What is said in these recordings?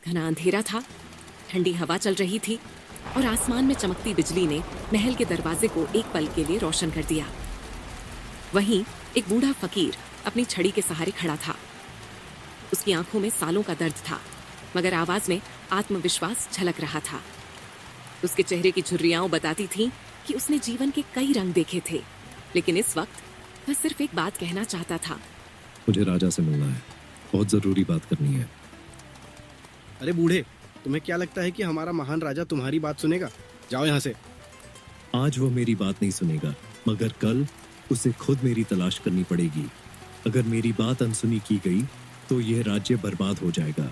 घना अंधेरा था, ठंडी हवा चल रही थी और आसमान में चमकती बिजली ने महल के दरवाजे को एक पल के लिए रोशन कर दिया। वहीं एक बूढ़ा फकीर अपनी छड़ी के सहारे खड़ा था। उसकी आंखों में सालों का दर्द था, मगर आवाज में आत्मविश्वास झलक रहा था। उसके चेहरे की झुर्रियां बताती थीं कि उसने जीवन के कई रंग देखे थे, लेकिन इस वक्त वह सिर्फ एक बात कहना चाहता था। मुझे राजा से मिलना है, बहुत जरूरी बात करनी है। अरे बूढ़े, तुम्हें क्या लगता है कि हमारा महान राजा तुम्हारी बात सुनेगा? जाओ यहाँ से। आज वो मेरी बात नहीं सुनेगा, मगर कल उसे खुद मेरी तलाश करनी पड़ेगी। अगर मेरी बात अनसुनी की गई तो यह राज्य बर्बाद हो जाएगा।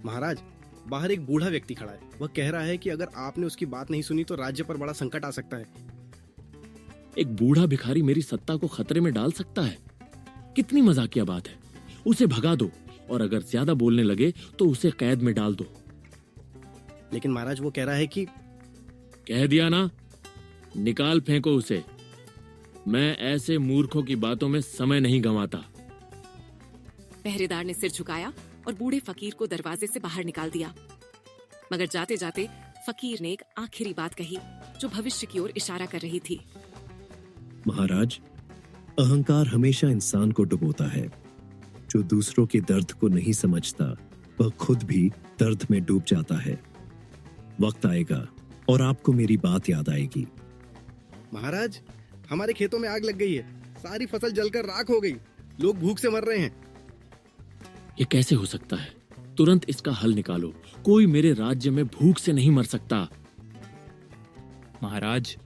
महाराज, बाहर एक बूढ़ा व्यक्ति खड़ा है। वह कह रहा है कि अगर आपने उसकी बात नहीं सुनी तो राज्य पर बड़ा संकट आ सकता है। एक बूढ़ा भिखारी मेरी सत्ता को खतरे में डाल सकता है? कितनी मजाकिया बात है। उसे भगा दो और अगर ज्यादा बोलने लगे तो उसे कैद में डाल दो। लेकिन महाराज, वो कह रहा है कि... कह दिया ना, निकाल फेंको उसे। मैं ऐसे मूर्खों की बातों में समय नहीं गंवाता। पहरेदार ने सिर झुकाया और बूढ़े फकीर को दरवाजे से बाहर निकाल दिया। मगर जाते जाते फकीर ने एक आखिरी बात कही जो भविष्य की ओर इशारा कर रही थी। महाराज, अहंकार हमेशा इंसान को डुबोता है। जो दूसरों के दर्द को नहीं समझता वह खुद भी दर्द में डूब जाता है। वक्त आएगा और आपको मेरी बात याद आएगी। महाराज, हमारे खेतों में आग लग गई है। सारी फसल जलकर राख हो गई। लोग भूख से मर रहे हैं। ये कैसे हो सकता है? तुरंत इसका हल निकालो। कोई मेरे राज्य में भूख से नहीं मर सकता। महाराज,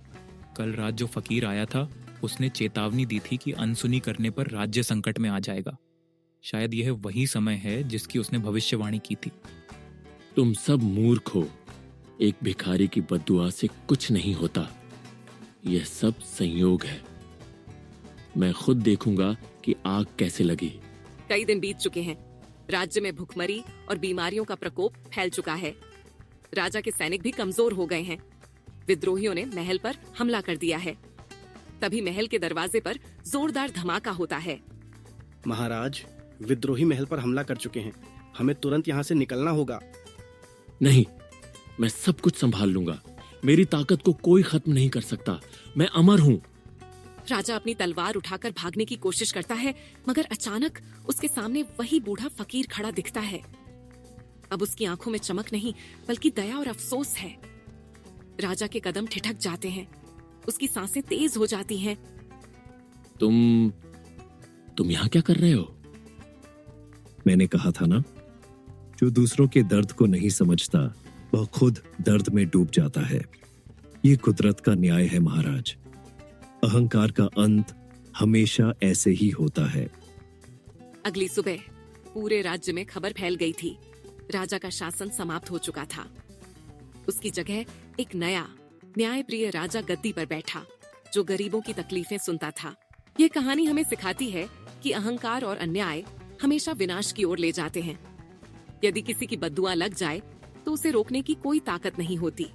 कल रात जो फकीर आया था उसने चेतावनी दी थी कि अनसुनी करने पर राज्य संकट में आ जाएगा। शायद यह वही समय है जिसकी उसने भविष्यवाणी की थी। तुम सब मूर्ख हो। एक भिखारी की बद्दुआ से कुछ नहीं होता। यह सब संयोग है। मैं खुद देखूंगा कि आग कैसे लगी। कई दिन बीत चुके हैं। राज्य में भुखमरी और बीमारियों का प्रकोप फैल चुका है। राजा के सैनिक भी कमजोर हो गए हैं। विद्रोहियों ने महल पर हमला कर दिया है। तभी महल के दरवाजे पर जोरदार धमाका होता है। महाराज, विद्रोही महल पर हमला कर चुके हैं। हमें तुरंत यहाँ से निकलना होगा। नहीं, मैं सब कुछ संभाल लूंगा। मेरी ताकत को कोई खत्म नहीं कर सकता। मैं अमर हूँ। राजा अपनी तलवार उठाकर भागने की कोशिश करता है, मगर अचानक उसके सामने वही बूढ़ा फकीर खड़ा दिखता है। अब उसकी आंखों में चमक नहीं बल्कि दया और अफसोस है। राजा के कदम ठिठक जाते हैं। उसकी सांसें तेज हो जाती हैं। तुम यहाँ क्या कर रहे हो? मैंने कहा था ना, जो दूसरों के दर्द को नहीं समझता वह खुद दर्द में डूब जाता है। ये कुदरत का न्याय है महाराज। अहंकार का अंत हमेशा ऐसे ही होता है। अगली सुबह पूरे राज्य में खबर फैल गई थी। राजा का शासन समाप्त हो चुका था। उसकी जगह एक नया न्यायप्रिय राजा गद्दी पर बैठा, जो गरीबों की तकलीफें सुनता था। ये कहानी हमें सिखाती है कि अहंकार और अन्याय हमेशा विनाश की ओर ले जाते हैं। यदि किसी की बद्दुआ लग जाए तो उसे रोकने की कोई ताकत नहीं होती।